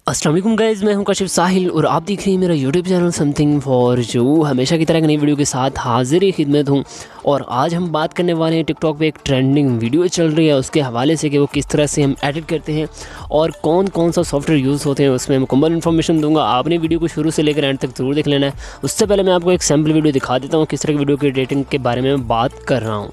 अस्सलाम वालेकुम गाइज़, मैं हूं काशिफ साहिल और आप देख रहे हैं मेरा यूट्यूब चैनल समथिंग फॉर जो हमेशा की तरह एक नई वीडियो के साथ हाजिर खिदमत हूं। और आज हम बात करने वाले हैं टिकटॉक पे एक ट्रेंडिंग वीडियो चल रही है उसके हवाले से कि वो किस तरह से हम एडिट करते हैं और कौन कौन सा सॉफ्टवेयर यूज़ होते हैं, उसमें मुकम्मल इन्फॉर्मेशन दूंगा। आपने वीडियो को शुरू से लेकर एंड तक ज़रूर देख लेना है। उससे पहले मैं आपको एक सैम्पल वीडियो दिखा देता हूँ किस तरह की वीडियो की एडिटिंग के बारे में बात कर रहा हूँ।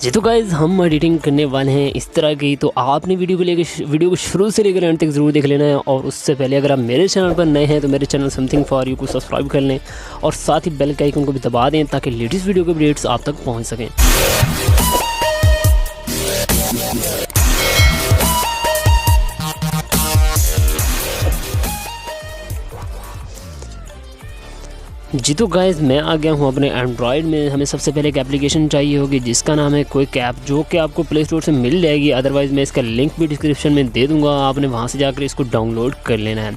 जी तो गाइज़, हम एडिटिंग करने वाले हैं इस तरह की, तो आपने वीडियो को शुरू से लेकर एंड तक ज़रूर देख लेना है। और उससे पहले अगर आप मेरे चैनल पर नए हैं तो मेरे चैनल समथिंग फॉर यू को सब्सक्राइब कर लें और साथ ही बेल के आइकन को भी दबा दें ताकि लेटेस्ट वीडियो के अपडेट्स आप तक पहुंच सकें। जी तो गाइज़, मैं आ गया हूँ अपने एंड्रॉयड में। हमें सबसे पहले एक एप्लीकेशन चाहिए होगी जिसका नाम है क्विक ऐप, जो कि आपको प्ले स्टोर से मिल जाएगी। अदरवाइज़ मैं इसका लिंक भी डिस्क्रिप्शन में दे दूँगा, आपने वहाँ से जाकर इसको डाउनलोड कर लेना है।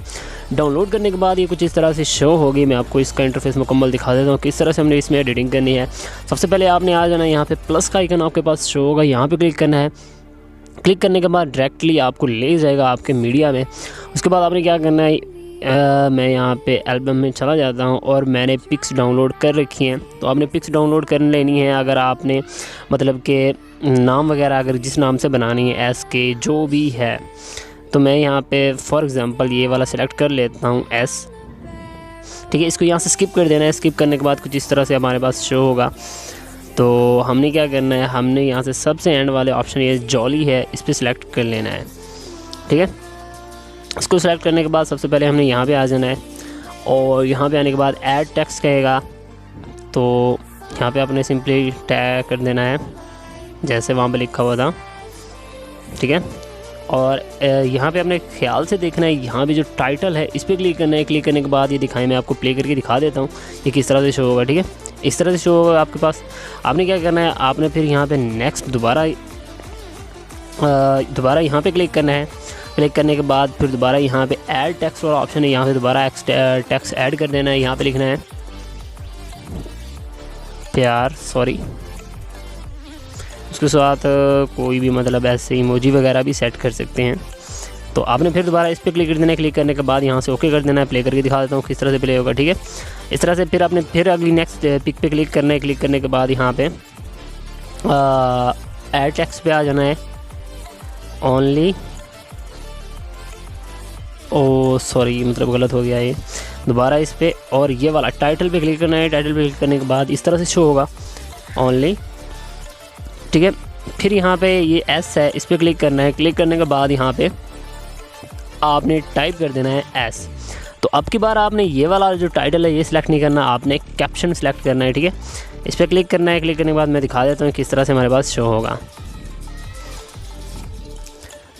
डाउनलोड करने के बाद ये कुछ इस तरह से शो होगी। मैं आपको इसका इंटरफेस मुकम्मल दिखा देता हूँ किस तरह से हमने इसमें एडिटिंग करनी है। सबसे पहले आपने आ जाना है, यहाँ पर प्लस का आइकन आपके पास शो होगा, यहाँ पर क्लिक करना है। क्लिक करने के बाद डायरेक्टली आपको ले जाएगा आपके मीडिया में। उसके बाद आपने क्या करना है, मैं यहाँ पे एल्बम में चला जाता हूँ और मैंने पिक्स डाउनलोड कर रखी हैं। तो आपने पिक्स डाउनलोड कर लेनी है। अगर आपने मतलब के नाम वगैरह अगर जिस नाम से बनानी है, एस के जो भी है, तो मैं यहाँ पे फॉर एग्ज़ाम्पल ये वाला सिलेक्ट कर लेता हूँ, एस। ठीक है, इसको यहाँ से स्किप कर देना है। स्किप करने के बाद कुछ इस तरह से हमारे पास शो होगा। तो हमने क्या करना है, हमने यहाँ से सबसे एंड वाले ऑप्शन ये जॉली है, इस पर सिलेक्ट कर लेना है। ठीक है, इसको सेलेक्ट करने के बाद सबसे पहले हमने यहाँ पे आ जाना है और यहाँ पे आने के बाद ऐड टेक्स्ट कहेगा, तो यहाँ पे आपने सिंपली टैग कर देना है जैसे वहाँ पे लिखा हुआ था। ठीक है, और यहाँ पे अपने ख्याल से देखना है, यहाँ पे जो टाइटल है इस पर क्लिक करना है। क्लिक करने के बाद ये दिखाएं, मैं आपको प्ले करके दिखा देता हूँ ये किस तरह से शो होगा। ठीक है, इस तरह से शो होगा आपके पास। आपने क्या करना है, आपने फिर यहाँ पर नेक्स्ट दोबारा यहाँ पर क्लिक करना है। क्लिक करने के बाद फिर दोबारा यहाँ पे ऐड टेक्स्ट वाला ऑप्शन है, यहाँ से दोबारा टेक्स्ट ऐड कर देना है। यहाँ पे लिखना है प्यार, सॉरी। उसके साथ कोई भी मतलब ऐसे इमोजी वगैरह भी सेट कर सकते हैं। तो आपने फिर दोबारा इस पर क्लिक कर देना है। क्लिक करने के बाद यहाँ से ओके कर देना है। प्ले करके दिखा देता हूँ किस तरह से प्ले होगा। ठीक है, इस तरह से फिर आपने फिर अगली नेक्स्ट पिक पे क्लिक करना है। क्लिक करने के बाद यहाँ पे ऐड टेक्स्ट पे आ जाना है, ओनली सॉरी मतलब गलत हो गया ये, दोबारा इस पे और ये वाला टाइटल पे क्लिक करना है। टाइटल पे क्लिक करने के बाद इस तरह से शो होगा, ओनली। ठीक है, फिर यहाँ पे ये एस है, इस पर क्लिक करना है। क्लिक करने के बाद यहाँ पे आपने टाइप कर देना है एस। तो अब की बार आपने ये वाला जो टाइटल है ये सिलेक्ट नहीं करना, आपने कैप्शन सेलेक्ट करना है। ठीक है, इस पर क्लिक करना है। क्लिक करने के बाद मैं दिखा देता हूँ किस तरह से हमारे पास शो होगा।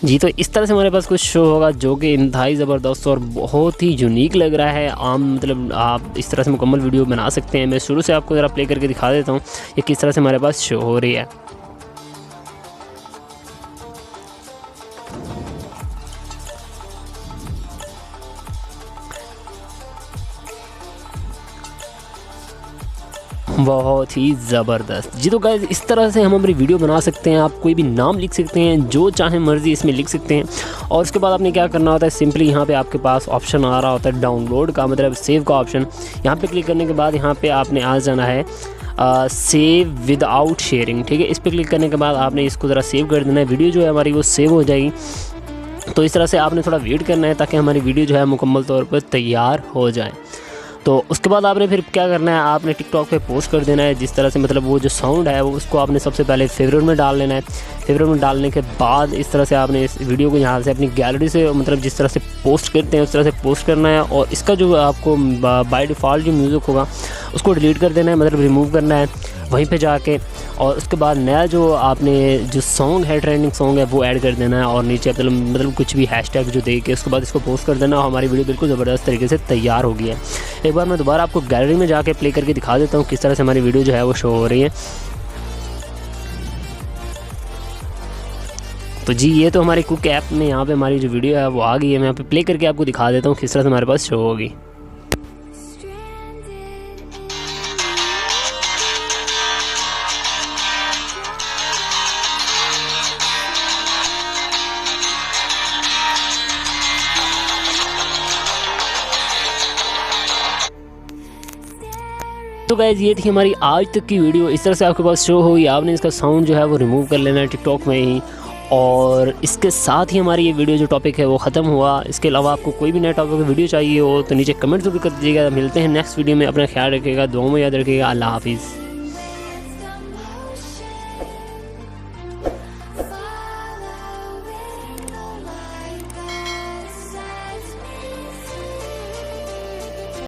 जी तो इस तरह से हमारे पास कुछ शो होगा जो कि इंतहाई ज़बरदस्त और बहुत ही यूनिक लग रहा है। आम मतलब आप इस तरह से मुकम्मल वीडियो बना सकते हैं। मैं शुरू से आपको ज़रा प्ले करके दिखा देता हूँ ये किस तरह से हमारे पास शो हो रही है। बहुत ही ज़बरदस्त। जी तो गाइज़, इस तरह से हम हमारी वीडियो बना सकते हैं। आप कोई भी नाम लिख सकते हैं, जो चाहे मर्ज़ी इसमें लिख सकते हैं। और उसके बाद आपने क्या करना होता है, सिंपली यहाँ पे आपके पास ऑप्शन आ रहा होता है डाउनलोड का, मतलब सेव का ऑप्शन। यहाँ पे क्लिक करने के बाद यहाँ पे आपने आ जाना है सेव विदाउट शेयरिंग। ठीक है, इस पर क्लिक करने के बाद आपने इसको ज़रा सेव कर देना है। वीडियो जो है हमारी वो सेव हो जाएगी। तो इस तरह से आपने थोड़ा वेट करना है ताकि हमारी वीडियो जो है मुकम्मल तौर पर तैयार हो जाए। तो उसके बाद आपने फिर क्या करना है, आपने टिकटॉक पे पोस्ट कर देना है। जिस तरह से मतलब वो जो साउंड है वो उसको आपने सबसे पहले फेवरेट में डाल लेना है। फेवरेट में डालने के बाद इस तरह से आपने इस वीडियो को यहाँ से अपनी गैलरी से मतलब जिस तरह से पोस्ट करते हैं उस तरह से पोस्ट करना है। और इसका जो आपको बाय डिफ़ॉल्ट जो म्यूज़िक होगा उसको डिलीट कर देना है, मतलब रिमूव करना है वहीं पे जाके। और उसके बाद नया जो आपने जो सॉन्ग है, ट्रेंडिंग सॉन्ग है, वो ऐड कर देना है और नीचे मतलब कुछ भी हैशटैग जो दे के उसके बाद इसको पोस्ट कर देना। और हमारी वीडियो बिल्कुल ज़बरदस्त तरीके से तैयार हो गई है। एक बार मैं दोबारा आपको गैलरी में जाके प्ले करके दिखा देता हूँ किस तरह से हमारी वीडियो जो है वो शो हो रही है। तो जी ये तो हमारे कुक ऐप में यहाँ पे हमारी जो वीडियो है वो आ गई है। मैं यहाँ पे प्ले करके आपको दिखा देता हूँ किस तरह से हमारे पास शो होगी। तो गाइज़ ये थी हमारी आज तक की वीडियो। इस तरह से आपके पास शो होगी, आपने इसका साउंड जो है वो रिमूव कर लेना है टिकटॉक में ही। और इसके साथ ही हमारी ये वीडियो जो टॉपिक है वो ख़त्म हुआ। इसके अलावा आपको कोई भी नया टॉपिक वीडियो चाहिए हो तो नीचे कमेंट ज़रूर कर दीजिएगा। मिलते हैं नेक्स्ट वीडियो में। अपना ख्याल रखिएगा, दुआ में याद रखिएगा। अल्लाह हाफिज़।